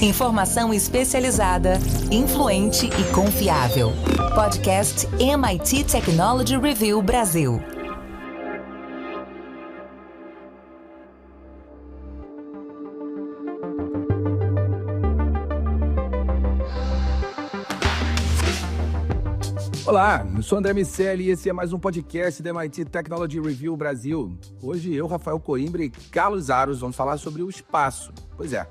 Informação especializada, influente e confiável. Podcast MIT Technology Review Brasil. Olá, eu sou André Miceli e esse é mais um podcast da MIT Technology Review Brasil. Hoje eu, Rafael Coimbra e Carlos Aros vamos falar sobre o espaço. Pois é,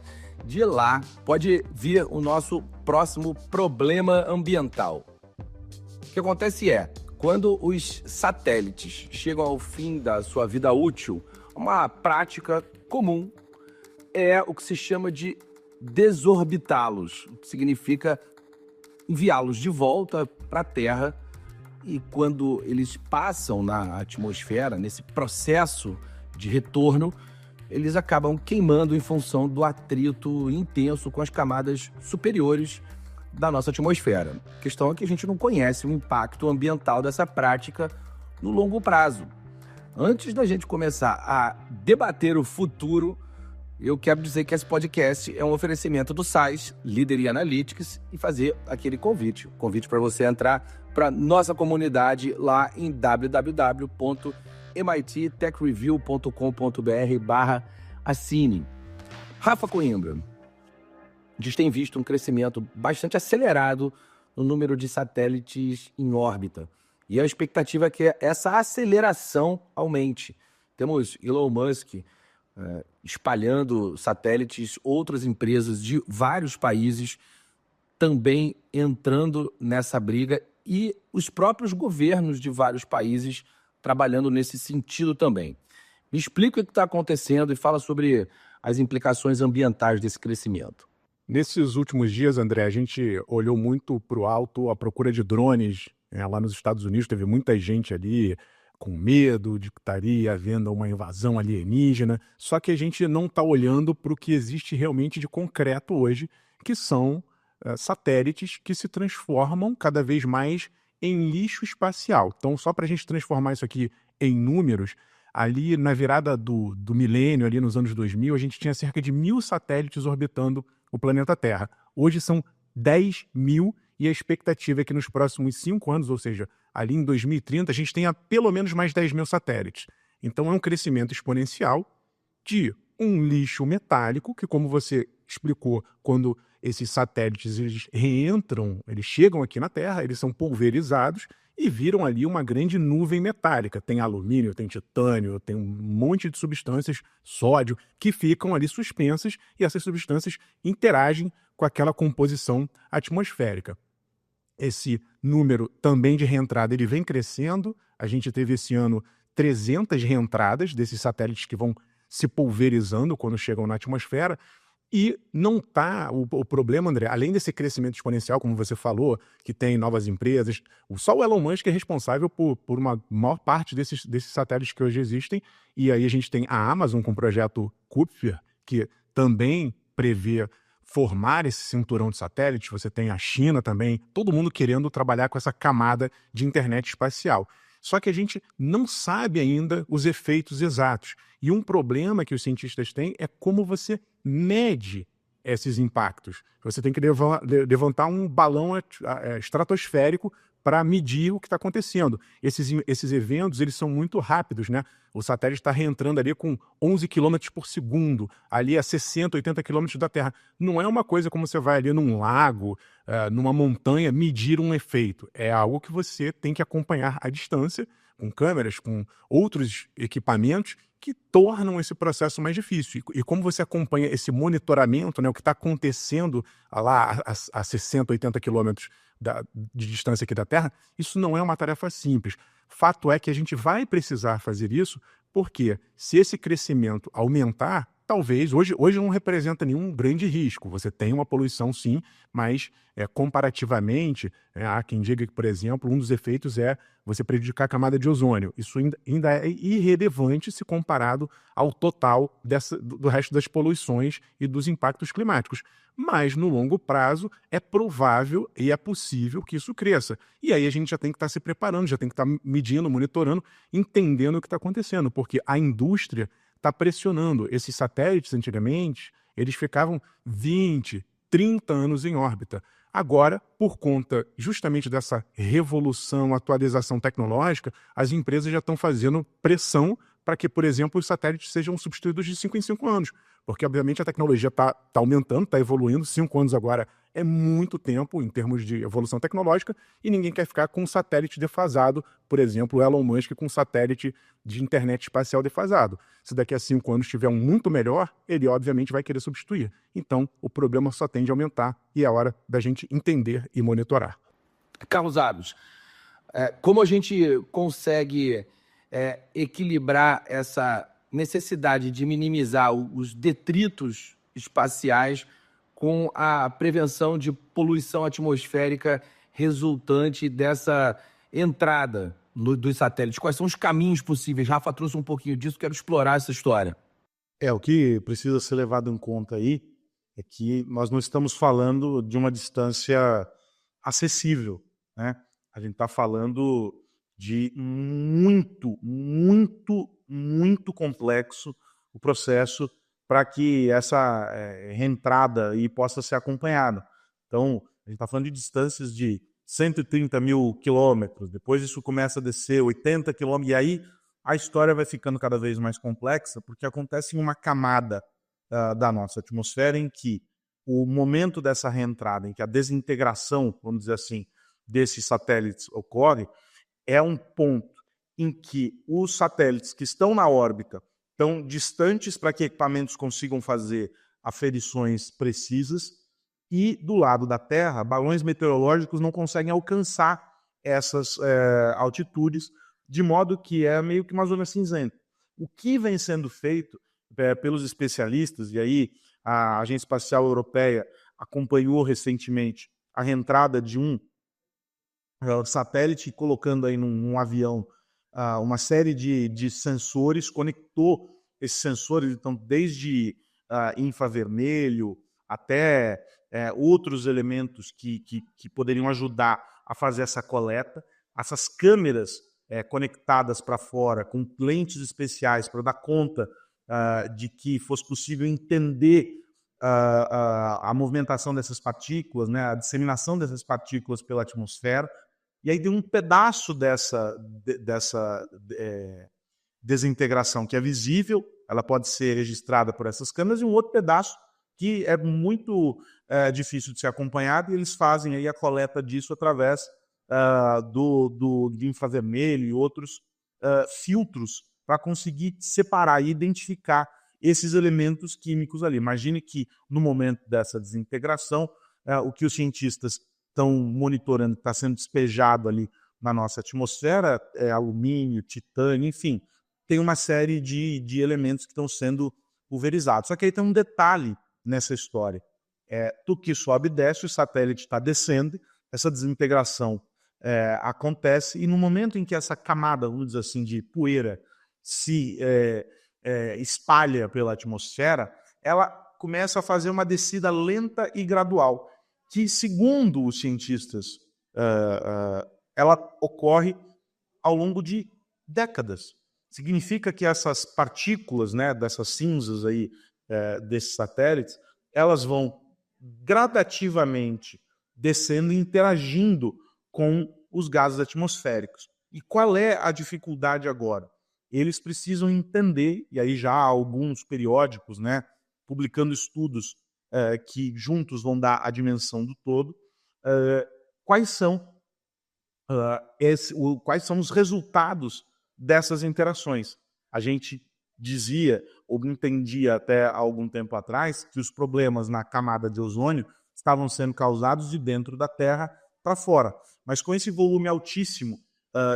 de lá pode vir o nosso próximo problema ambiental. O que acontece é, quando os satélites chegam ao fim da sua vida útil, uma prática comum é o que se chama de desorbitá-los, o que significa enviá-los de volta para a Terra, e quando eles passam na atmosfera, nesse processo de retorno, eles acabam queimando em função do atrito intenso com as camadas superiores da nossa atmosfera. A questão é que a gente não conhece o impacto ambiental dessa prática no longo prazo. Antes da gente começar a debater o futuro, eu quero dizer que esse podcast é um oferecimento do SAIS, Líder em Analytics, e fazer aquele convite para você entrar para nossa comunidade lá em www.mittechreview.com.br/assine. Rafa Coimbra, a gente tem visto um crescimento bastante acelerado no número de satélites em órbita, e a expectativa é que essa aceleração aumente. Temos Elon Musk espalhando satélites, outras empresas de vários países também entrando nessa briga e os próprios governos de vários países trabalhando nesse sentido também. Me explica o que está acontecendo e fala sobre as implicações ambientais desse crescimento. Nesses últimos dias, André, a gente olhou muito para o alto a procura de drones. Lá nos Estados Unidos teve muita gente ali com medo de que estaria havendo uma invasão alienígena, só que a gente não está olhando para o que existe realmente de concreto hoje, que são satélites que se transformam cada vez mais em lixo espacial. Então, só para a gente transformar isso aqui em números, ali na virada do milênio, ali nos anos 2000, a gente tinha cerca de 1.000 satélites orbitando o planeta Terra. Hoje são 10.000 e a expectativa é que nos próximos 5 anos, ou seja, ali em 2030, a gente tenha pelo menos mais 10.000 satélites. Então é um crescimento exponencial de um lixo metálico que, como você explicou, quando esses satélites eles reentram, eles chegam aqui na Terra, eles são pulverizados e viram ali uma grande nuvem metálica. Tem alumínio, tem titânio, tem um monte de substâncias, sódio, que ficam ali suspensas e essas substâncias interagem com aquela composição atmosférica. Esse número também de reentrada ele vem crescendo. A gente teve esse ano 300 reentradas desses satélites que vão se pulverizando quando chegam na atmosfera. E não está o problema, André, além desse crescimento exponencial, como você falou, que tem novas empresas, só o Elon Musk é responsável por uma maior parte desses satélites que hoje existem. E aí a gente tem a Amazon com o projeto Kuiper, que também prevê formar esse cinturão de satélites. Você tem a China também, todo mundo querendo trabalhar com essa camada de internet espacial. Só que a gente não sabe ainda os efeitos exatos. E um problema que os cientistas têm é como você mede esses impactos. Você tem que levantar um balão estratosférico para medir o que está acontecendo. Esses eventos eles são muito rápidos, né? O satélite está reentrando ali com 11 km por segundo, ali a 60, 80 km da Terra. Não é uma coisa como você vai ali num lago, numa montanha, medir um efeito. É algo que você tem que acompanhar à distância, com câmeras, com outros equipamentos que tornam esse processo mais difícil. E como você acompanha esse monitoramento, né, o que está acontecendo lá a 60, 80 quilômetros de distância aqui da Terra, isso não é uma tarefa simples. Fato é que a gente vai precisar fazer isso porque se esse crescimento aumentar, talvez, hoje não representa nenhum grande risco. Você tem uma poluição sim, mas comparativamente, há quem diga que, por exemplo, um dos efeitos é você prejudicar a camada de ozônio. Isso ainda é irrelevante se comparado ao total do resto das poluições e dos impactos climáticos. Mas, no longo prazo, é provável e é possível que isso cresça. E aí a gente já tem que estar se preparando, já tem que estar medindo, monitorando, entendendo o que está acontecendo, porque a indústria está pressionando. Esses satélites, antigamente, eles ficavam 20, 30 anos em órbita. Agora, por conta justamente dessa revolução, atualização tecnológica, as empresas já estão fazendo pressão para que, por exemplo, os satélites sejam substituídos de 5 em 5 anos. Porque, obviamente, a tecnologia está aumentando, está evoluindo. 5 anos agora é muito tempo em termos de evolução tecnológica e ninguém quer ficar com um satélite defasado. Por exemplo, o Elon Musk com um satélite de internet espacial defasado. Se daqui a 5 anos tiver um muito melhor, ele, obviamente, vai querer substituir. Então, o problema só tende a aumentar e é hora da gente entender e monitorar. Carlos Aros, como a gente consegue equilibrar essa necessidade de minimizar os detritos espaciais com a prevenção de poluição atmosférica resultante dessa entrada dos satélites? Quais são os caminhos possíveis? Rafa trouxe um pouquinho disso, quero explorar essa história. O que precisa ser levado em conta aí é que nós não estamos falando de uma distância acessível, né? A gente está falando de muito complexo o processo para que essa reentrada aí possa ser acompanhada. Então, a gente está falando de distâncias de 130 mil quilômetros, depois isso começa a descer 80 quilômetros, e aí a história vai ficando cada vez mais complexa, porque acontece em uma camada da nossa atmosfera em que o momento dessa reentrada, em que a desintegração, vamos dizer assim, desses satélites ocorre, é um ponto em que os satélites que estão na órbita estão distantes para que equipamentos consigam fazer aferições precisas e, do lado da Terra, balões meteorológicos não conseguem alcançar essas altitudes, de modo que é meio que uma zona cinzenta. O que vem sendo feito pelos especialistas, e aí a Agência Espacial Europeia acompanhou recentemente a reentrada de um satélite, colocando aí num avião uma série de sensores, conectou esses sensores, então, desde infravermelho até outros elementos que poderiam ajudar a fazer essa coleta. Essas câmeras conectadas para fora, com lentes especiais para dar conta de que fosse possível entender a movimentação dessas partículas, né, a disseminação dessas partículas pela atmosfera. E aí tem um pedaço dessa desintegração que é visível, ela pode ser registrada por essas câmeras, e um outro pedaço que é muito difícil de ser acompanhado, e eles fazem aí a coleta disso através de infravermelho e outros filtros para conseguir separar e identificar esses elementos químicos ali. Imagine que no momento dessa desintegração, o que os cientistas estão monitorando, que está sendo despejado ali na nossa atmosfera, alumínio, titânio, enfim, tem uma série de elementos que estão sendo pulverizados. Só que aí tem um detalhe nessa história. Tudo que sobe e desce, o satélite está descendo, essa desintegração acontece, e no momento em que essa camada, vamos dizer assim, de poeira se espalha pela atmosfera, ela começa a fazer uma descida lenta e gradual, que, segundo os cientistas, ela ocorre ao longo de décadas. Significa que essas partículas, né, dessas cinzas aí, desses satélites, elas vão gradativamente descendo e interagindo com os gases atmosféricos. E qual é a dificuldade agora? Eles precisam entender, e aí já há alguns periódicos, né, publicando estudos que juntos vão dar a dimensão do todo, quais são os resultados dessas interações. A gente dizia, ou entendia até algum tempo atrás, que os problemas na camada de ozônio estavam sendo causados de dentro da Terra para fora. Mas com esse volume altíssimo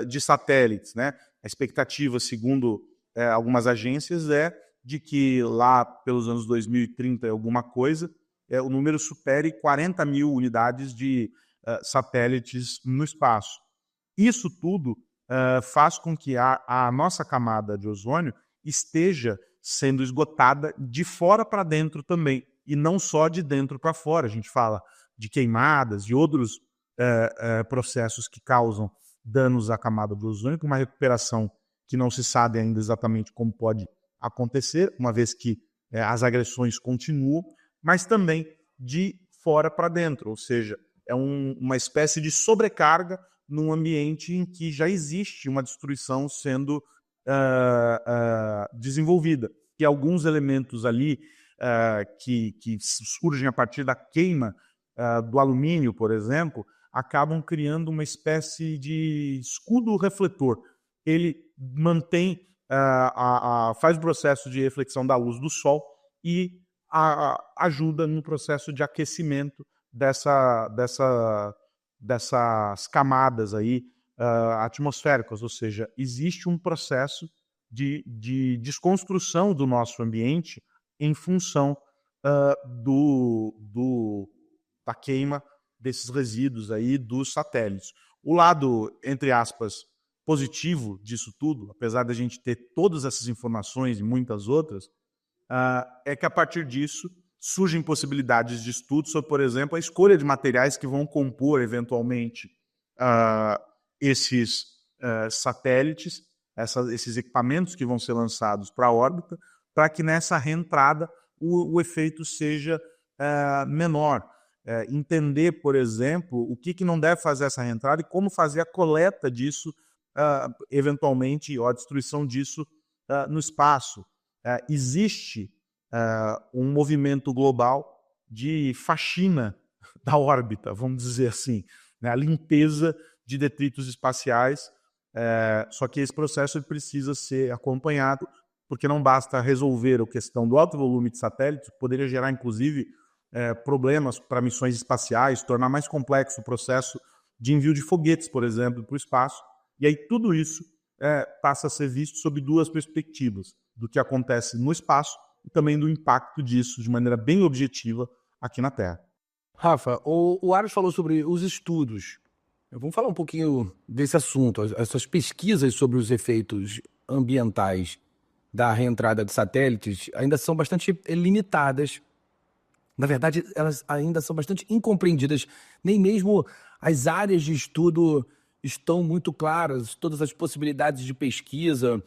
de satélites, né, a expectativa, segundo algumas agências, é de que lá pelos anos 2030 e alguma coisa, o número supere 40 mil unidades de satélites no espaço. Isso tudo faz com que a nossa camada de ozônio esteja sendo esgotada de fora para dentro também, e não só de dentro para fora. A gente fala de queimadas, de outros processos que causam danos à camada do ozônio, com uma recuperação que não se sabe ainda exatamente como pode acontecer, uma vez que as agressões continuam, mas também de fora para dentro, ou seja, é uma espécie de sobrecarga num ambiente em que já existe uma destruição sendo desenvolvida. E alguns elementos ali que surgem a partir da queima do alumínio, por exemplo, acabam criando uma espécie de escudo refletor. Ele mantém, faz o processo de reflexão da luz do sol e ajuda no processo de aquecimento dessas camadas aí atmosféricas, ou seja, existe um processo de desconstrução do nosso ambiente em função da queima desses resíduos aí dos satélites. O lado, entre aspas, positivo disso tudo, apesar da gente ter todas essas informações e muitas outras, é que a partir disso surgem possibilidades de estudo sobre, por exemplo, a escolha de materiais que vão compor eventualmente esses satélites, esses equipamentos que vão ser lançados para a órbita, para que nessa reentrada o efeito seja menor. Entender, por exemplo, o que não deve fazer essa reentrada e como fazer a coleta disso, eventualmente, ou a destruição disso no espaço. Existe um movimento global de faxina da órbita, vamos dizer assim, né? A limpeza de detritos espaciais, só que esse processo precisa ser acompanhado, porque não basta resolver a questão do alto volume de satélites, poderia gerar, inclusive, problemas para missões espaciais, tornar mais complexo o processo de envio de foguetes, por exemplo, para o espaço. E aí tudo isso passa a ser visto sob duas perspectivas, do que acontece no espaço e também do impacto disso de maneira bem objetiva aqui na Terra. Rafa, o Aros falou sobre os estudos. Vamos falar um pouquinho desse assunto. Essas pesquisas sobre os efeitos ambientais da reentrada de satélites ainda são bastante limitadas. Na verdade, elas ainda são bastante incompreendidas. Nem mesmo as áreas de estudo estão muito claras, todas as possibilidades de pesquisa.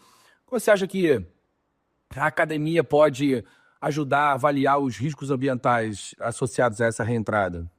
Como você acha que a academia pode ajudar a avaliar os riscos ambientais associados a essa reentrada?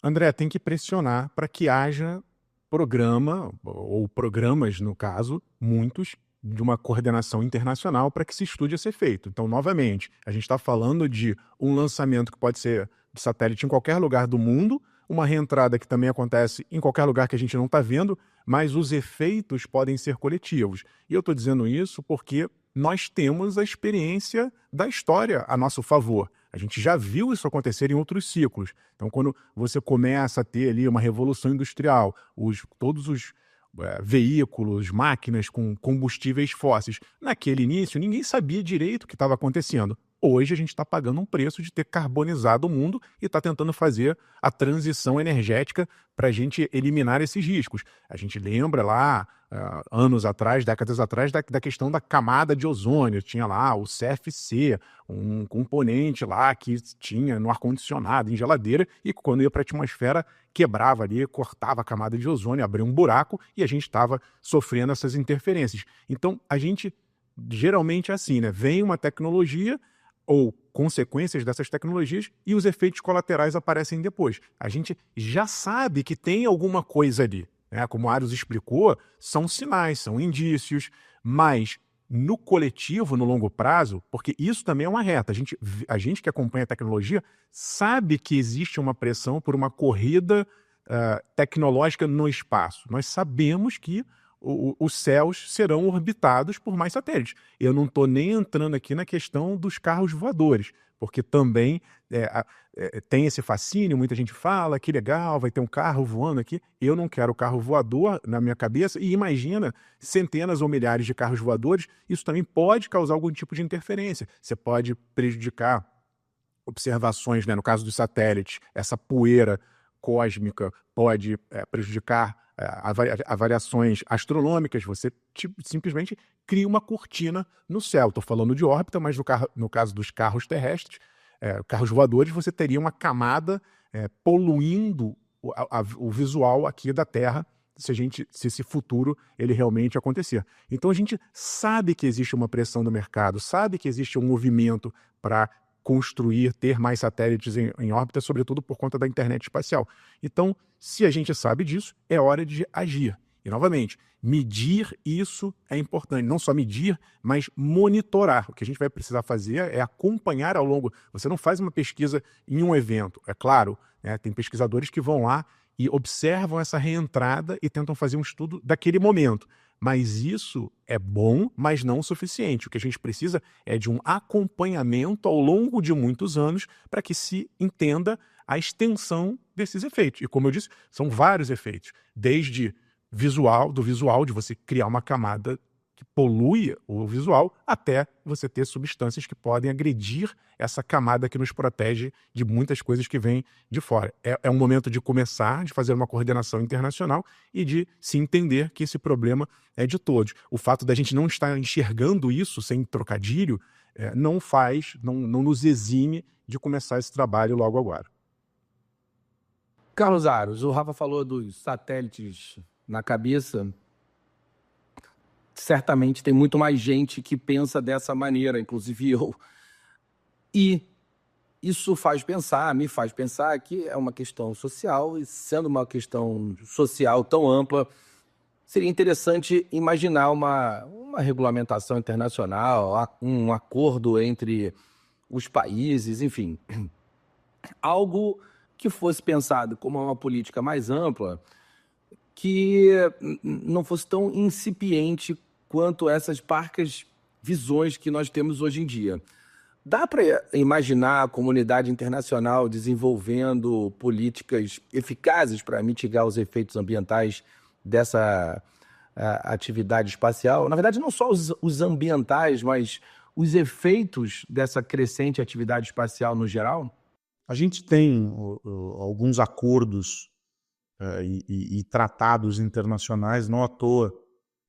André, tem que pressionar para que haja programa, ou programas, no caso, muitos, de uma coordenação internacional para que se estude esse efeito. Então, novamente, a gente está falando de um lançamento que pode ser de satélite em qualquer lugar do mundo, uma reentrada que também acontece em qualquer lugar que a gente não está vendo, mas os efeitos podem ser coletivos. E eu estou dizendo isso porque nós temos a experiência da história a nosso favor. A gente já viu isso acontecer em outros ciclos. Então, quando você começa a ter ali uma revolução industrial, todos os veículos, máquinas com combustíveis fósseis, naquele início ninguém sabia direito o que estava acontecendo. Hoje a gente está pagando um preço de ter carbonizado o mundo e está tentando fazer a transição energética para a gente eliminar esses riscos. A gente lembra lá, anos atrás, décadas atrás, da questão da camada de ozônio. Tinha lá o CFC, um componente lá que tinha no ar-condicionado, em geladeira, e quando ia para a atmosfera, quebrava ali, cortava a camada de ozônio, abria um buraco e a gente estava sofrendo essas interferências. Então, a gente geralmente é assim, né? Vem uma tecnologia ou consequências dessas tecnologias e os efeitos colaterais aparecem depois. A gente já sabe que tem alguma coisa ali, né? Como o Aros explicou, são sinais, são indícios, mas no coletivo, no longo prazo, porque isso também é uma reta, a gente que acompanha a tecnologia sabe que existe uma pressão por uma corrida tecnológica no espaço. Nós sabemos que os céus serão orbitados por mais satélites. Eu não estou nem entrando aqui na questão dos carros voadores, porque também tem esse fascínio, muita gente fala, que legal, vai ter um carro voando aqui. Eu não quero carro voador na minha cabeça, e imagina centenas ou milhares de carros voadores, isso também pode causar algum tipo de interferência. Você pode prejudicar observações, né? No caso dos satélites, essa poeira cósmica pode prejudicar avaliações astronômicas. Você simplesmente cria uma cortina no céu. Estou falando de órbita, mas no caso dos carros terrestres, carros voadores, você teria uma camada poluindo o visual aqui da Terra, se esse futuro ele realmente acontecer. Então a gente sabe que existe uma pressão no mercado, sabe que existe um movimento para construir, ter mais satélites em órbita, sobretudo por conta da internet espacial. Então, se a gente sabe disso, é hora de agir. E, novamente, medir isso é importante. Não só medir, mas monitorar. O que a gente vai precisar fazer é acompanhar ao longo. Você não faz uma pesquisa em um evento. É claro, né, tem pesquisadores que vão lá e observam essa reentrada e tentam fazer um estudo daquele momento. Mas isso é bom, mas não o suficiente. O que a gente precisa é de um acompanhamento ao longo de muitos anos para que se entenda a extensão desses efeitos. E como eu disse, são vários efeitos. Desde do visual, de você criar uma camada que polui o visual, até você ter substâncias que podem agredir essa camada que nos protege de muitas coisas que vêm de fora. É um momento de começar, de fazer uma coordenação internacional e de se entender que esse problema é de todos. O fato da gente não estar enxergando isso sem trocadilho não nos exime de começar esse trabalho logo agora. Carlos Aros, o Rafa falou dos satélites na cabeça. Certamente tem muito mais gente que pensa dessa maneira, inclusive eu. E isso me faz pensar que é uma questão social, e sendo uma questão social tão ampla, seria interessante imaginar uma regulamentação internacional, um acordo entre os países, enfim. Algo que fosse pensado como uma política mais ampla, que não fosse tão incipiente quanto essas parcas visões que nós temos hoje em dia. Dá para imaginar a comunidade internacional desenvolvendo políticas eficazes para mitigar os efeitos ambientais dessa atividade espacial? Na verdade, não só os ambientais, mas os efeitos dessa crescente atividade espacial no geral? A gente tem alguns acordos e tratados internacionais, não à toa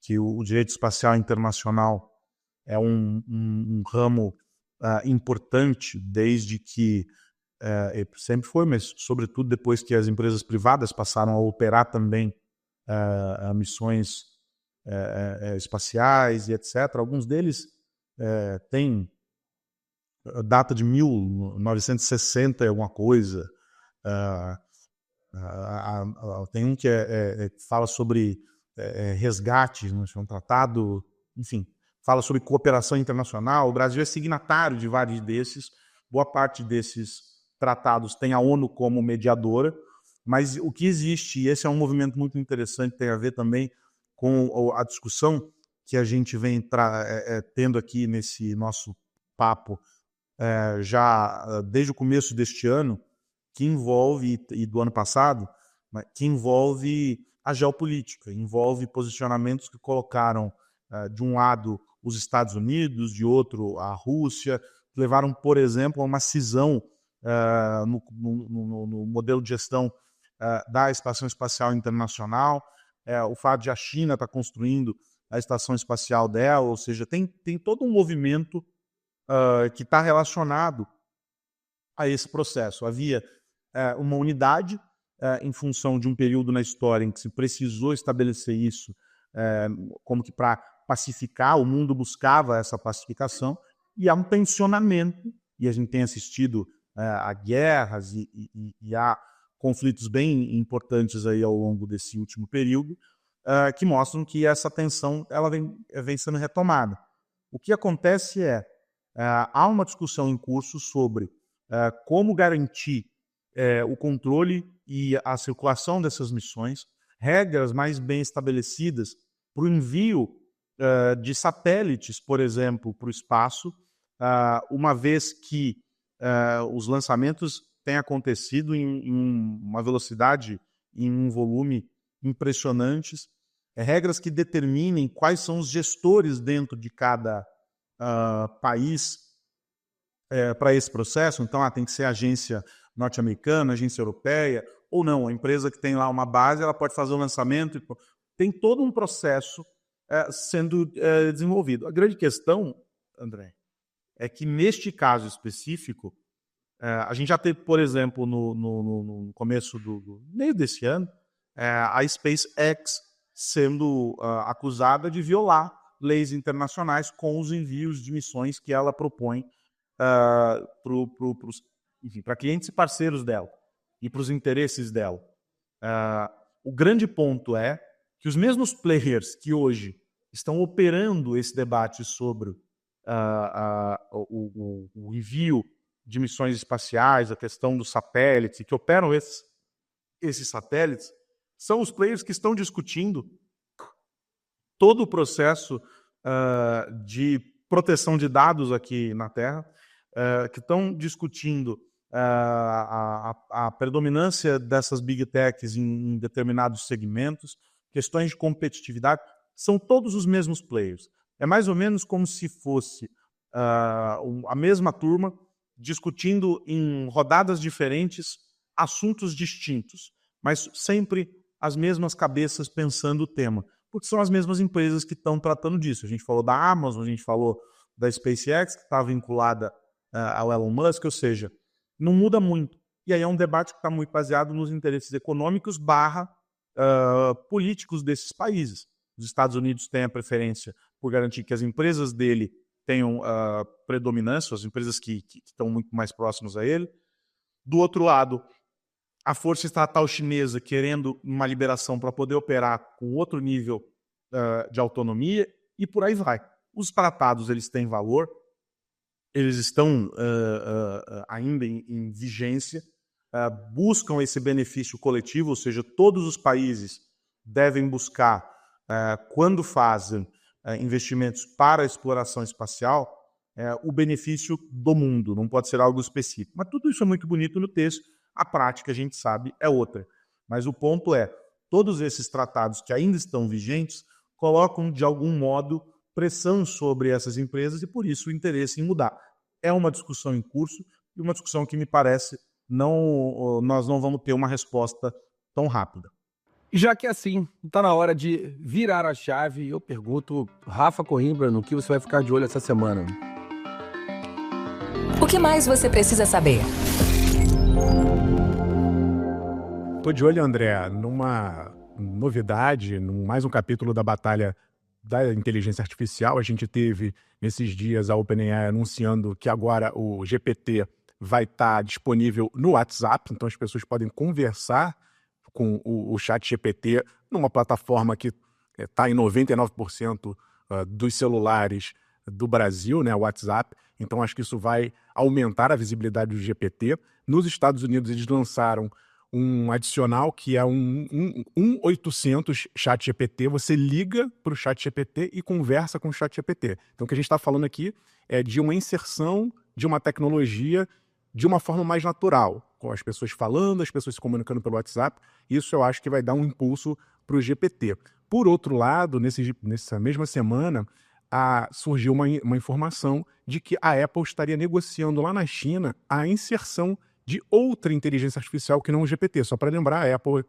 que o direito espacial internacional é um ramo importante desde que sempre foi, mas sobretudo depois que as empresas privadas passaram a operar também missões espaciais e etc. Alguns deles têm data de 1960 e alguma coisa. Tem um que fala sobre resgate, um tratado, enfim, fala sobre cooperação internacional. O Brasil é signatário de vários desses. Boa parte desses tratados tem a ONU como mediadora, mas o que existe, e esse é um movimento muito interessante, tem a ver também com a discussão que a gente vem tendo aqui nesse nosso papo já desde o começo deste ano, que envolve, e do ano passado, que envolve a geopolítica, envolve posicionamentos que colocaram de um lado os Estados Unidos, de outro a Rússia, que levaram, por exemplo, a uma cisão no modelo de gestão da Estação Espacial Internacional, o fato de a China estar construindo a estação espacial dela, ou seja, tem todo um movimento que está relacionado a esse processo. Havia uma unidade em função de um período na história em que se precisou estabelecer isso como que para pacificar, o mundo buscava essa pacificação, e há um tensionamento, e a gente tem assistido a guerras e a conflitos bem importantes aí ao longo desse último período, que mostram que essa tensão ela vem sendo retomada. O que acontece há uma discussão em curso sobre como garantir o controle e a circulação dessas missões, regras mais bem estabelecidas para o envio de satélites, por exemplo, para o espaço, uma vez que os lançamentos têm acontecido em uma velocidade, em um volume impressionantes, regras que determinem quais são os gestores dentro de cada país para esse processo. Então, tem que ser agência norte-americana, agência europeia, ou não, a empresa que tem lá uma base, ela pode fazer o lançamento. Tem todo um processo sendo desenvolvido. A grande questão, André, é que neste caso específico, a gente já teve, por exemplo, no começo do meio desse ano, a SpaceX sendo acusada de violar leis internacionais com os envios de missões que ela propõe para clientes e parceiros dela e para os interesses dela. O grande ponto é que os mesmos players que hoje estão operando esse debate sobre o envio de missões espaciais, a questão dos satélites, que operam esses satélites, são os players que estão discutindo todo o processo de proteção de dados aqui na Terra, que estão discutindo a predominância dessas big techs em determinados segmentos, questões de competitividade, são todos os mesmos players. É mais ou menos como se fosse a mesma turma discutindo em rodadas diferentes assuntos distintos, mas sempre as mesmas cabeças pensando o tema, porque são as mesmas empresas que estão tratando disso. A gente falou da Amazon, a gente falou da SpaceX, que está vinculada ao Elon Musk, ou seja, não muda muito. E aí é um debate que está muito baseado nos interesses econômicos / políticos desses países. Os Estados Unidos têm a preferência por garantir que as empresas dele tenham predominância, as empresas que estão muito mais próximas a ele. Do outro lado, a força estatal chinesa querendo uma liberação para poder operar com outro nível de autonomia e por aí vai. Os tratados eles têm valor, eles estão ainda em vigência, buscam esse benefício coletivo, ou seja, todos os países devem buscar, quando fazem investimentos para a exploração espacial, o benefício do mundo, não pode ser algo específico. Mas tudo isso é muito bonito no texto, a prática, a gente sabe, é outra. Mas o ponto é, todos esses tratados que ainda estão vigentes colocam, de algum modo, pressão sobre essas empresas e, por isso, o interesse em mudar. É uma discussão em curso e uma discussão que, me parece, nós não vamos ter uma resposta tão rápida. E já que é assim, está na hora de virar a chave, eu pergunto, Rafa Coimbra, no que você vai ficar de olho essa semana? O que mais você precisa saber? Tô de olho, André, numa novidade, mais um capítulo da batalha da inteligência artificial. A gente teve, nesses dias, a OpenAI anunciando que agora o GPT vai estar disponível no WhatsApp, então as pessoas podem conversar com o ChatGPT numa plataforma que está em 99% dos celulares do Brasil, né, o WhatsApp. Então acho que isso vai aumentar a visibilidade do GPT. Nos Estados Unidos eles lançaram um adicional que é um 800 ChatGPT. Você liga para o ChatGPT e conversa com o ChatGPT. Então o que a gente está falando aqui é de uma inserção de uma tecnologia de uma forma mais natural, com as pessoas falando, as pessoas se comunicando pelo WhatsApp. Isso eu acho que vai dar um impulso para o GPT. Por outro lado, nessa mesma semana, surgiu uma informação de que a Apple estaria negociando lá na China a inserção de outra inteligência artificial que não o GPT. Só para lembrar, a Apple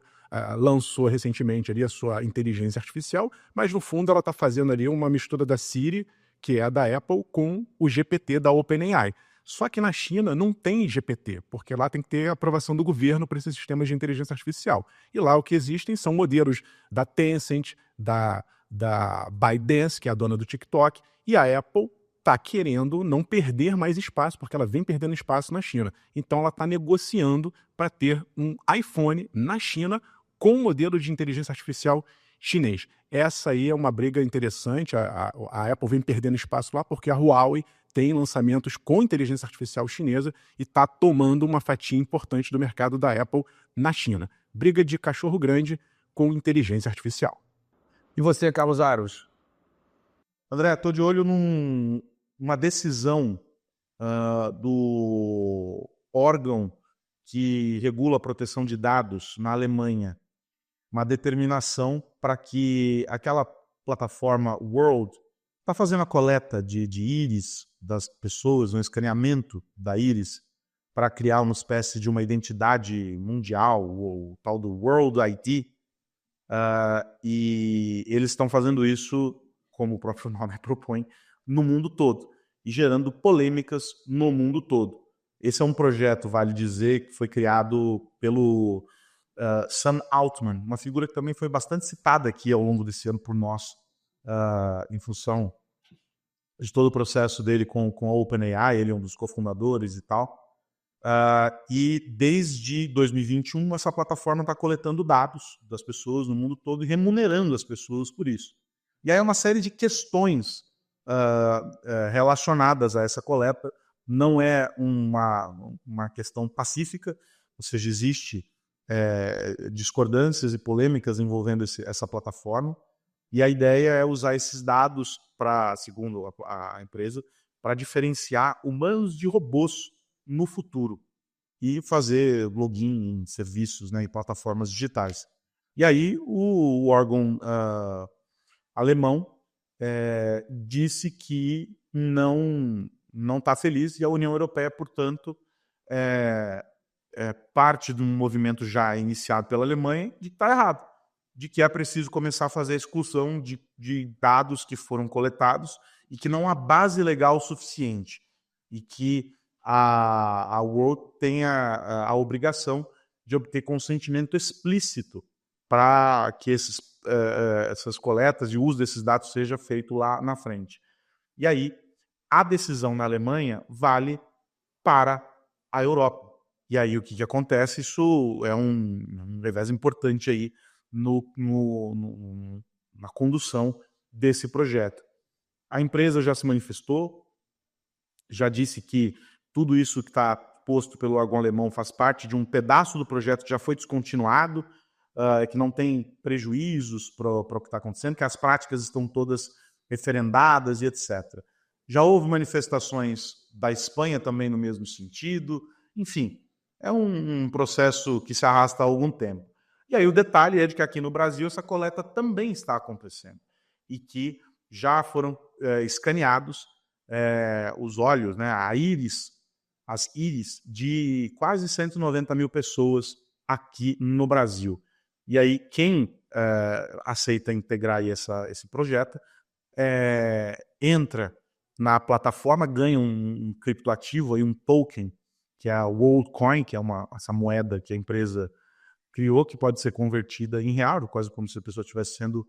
lançou recentemente ali a sua inteligência artificial, mas no fundo ela está fazendo ali uma mistura da Siri, que é a da Apple, com o GPT da OpenAI. Só que na China não tem GPT, porque lá tem que ter a aprovação do governo para esses sistemas de inteligência artificial. E lá o que existem são modelos da Tencent, da ByteDance, que é a dona do TikTok, e a Apple está querendo não perder mais espaço, porque ela vem perdendo espaço na China. Então ela está negociando para ter um iPhone na China com um modelo de inteligência artificial chinês. Essa aí é uma briga interessante. A Apple vem perdendo espaço lá porque a Huawei tem lançamentos com inteligência artificial chinesa e está tomando uma fatia importante do mercado da Apple na China. Briga de cachorro grande com inteligência artificial. E você, Carlos Aros? André, estou de olho numa decisão do órgão que regula a proteção de dados na Alemanha, uma determinação para que aquela plataforma World está fazendo a coleta de íris das pessoas, um escaneamento da íris, para criar uma espécie de uma identidade mundial, o tal do World ID. E eles estão fazendo isso, como o próprio nome propõe, no mundo todo, e gerando polêmicas no mundo todo. Esse é um projeto, vale dizer, que foi criado pelo Sam Altman, uma figura que também foi bastante citada aqui ao longo desse ano por nós, em função de todo o processo dele com a OpenAI, ele é um dos cofundadores e tal. E desde 2021, essa plataforma está coletando dados das pessoas no mundo todo e remunerando as pessoas por isso. E aí é uma série de questões relacionadas a essa coleta. Não é uma questão pacífica, ou seja, existe discordâncias e polêmicas envolvendo essa plataforma. E a ideia é usar esses dados, segundo a empresa, para diferenciar humanos de robôs no futuro e fazer login em serviços, né, em plataformas digitais. E aí o órgão alemão disse que não está feliz e a União Europeia, portanto, parte de um movimento já iniciado pela Alemanha de que está errado, de que é preciso começar a fazer a exclusão de dados que foram coletados e que não há base legal suficiente e que a World tem a obrigação de obter consentimento explícito para que essas coletas e o uso desses dados seja feito lá na frente. E aí, a decisão na Alemanha vale para a Europa. E aí, o que acontece? Isso é um revés importante aí na condução desse projeto. A empresa já se manifestou, já disse que tudo isso que está posto pelo órgão alemão faz parte de um pedaço do projeto que já foi descontinuado, que não tem prejuízos para o que está acontecendo, que as práticas estão todas referendadas e etc. Já houve manifestações da Espanha também no mesmo sentido. Enfim, é um processo que se arrasta há algum tempo. E aí o detalhe é de que aqui no Brasil essa coleta também está acontecendo e que já foram escaneados os olhos, né, as íris de quase 190 mil pessoas aqui no Brasil. E aí quem aceita integrar aí esse projeto entra na plataforma, ganha um criptoativo, aí um token, que é a WorldCoin, que é essa moeda que a empresa criou, que pode ser convertida em real, quase como se a pessoa estivesse sendo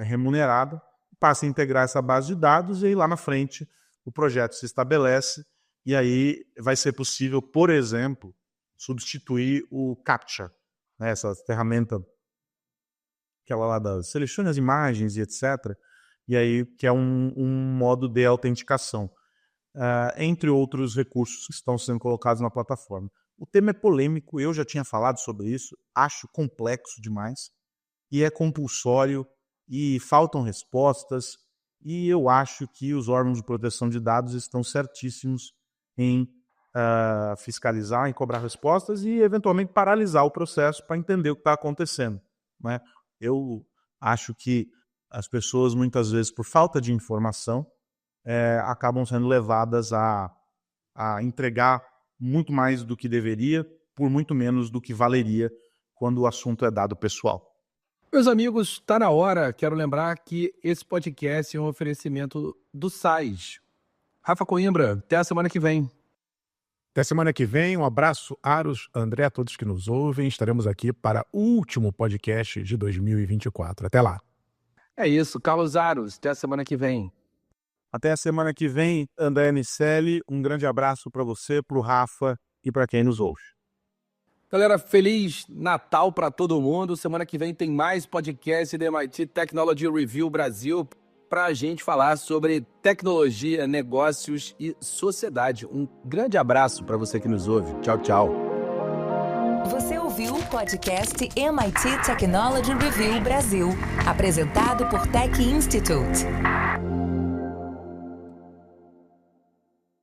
remunerada, passa a integrar essa base de dados e aí lá na frente o projeto se estabelece e aí vai ser possível, por exemplo, substituir o CAPTCHA, né, essa ferramenta, aquela lá da selecione as imagens e etc., e aí que é um modo de autenticação, entre outros recursos que estão sendo colocados na plataforma. O tema é polêmico, eu já tinha falado sobre isso, acho complexo demais, e é compulsório, e faltam respostas, e eu acho que os órgãos de proteção de dados estão certíssimos em fiscalizar, em cobrar respostas e, eventualmente, paralisar o processo para entender o que está acontecendo, né? Eu acho que as pessoas, muitas vezes, por falta de informação, acabam sendo levadas a entregar muito mais do que deveria, por muito menos do que valeria quando o assunto é dado pessoal. Meus amigos, está na hora. Quero lembrar que esse podcast é um oferecimento do SAIS. Rafa Coimbra, até a semana que vem. Até semana que vem. Um abraço, Aros, André, a todos que nos ouvem. Estaremos aqui para o último podcast de 2024. Até lá. É isso, Carlos Aros. Até a semana que vem. Até a semana que vem, André Nicelli. Um grande abraço para você, para o Rafa e para quem nos ouve. Galera, Feliz Natal para todo mundo. Semana que vem tem mais podcast da MIT Technology Review Brasil para a gente falar sobre tecnologia, negócios e sociedade. Um grande abraço para você que nos ouve. Tchau, tchau. Você ouviu o podcast MIT Technology Review Brasil, apresentado por Tech Institute.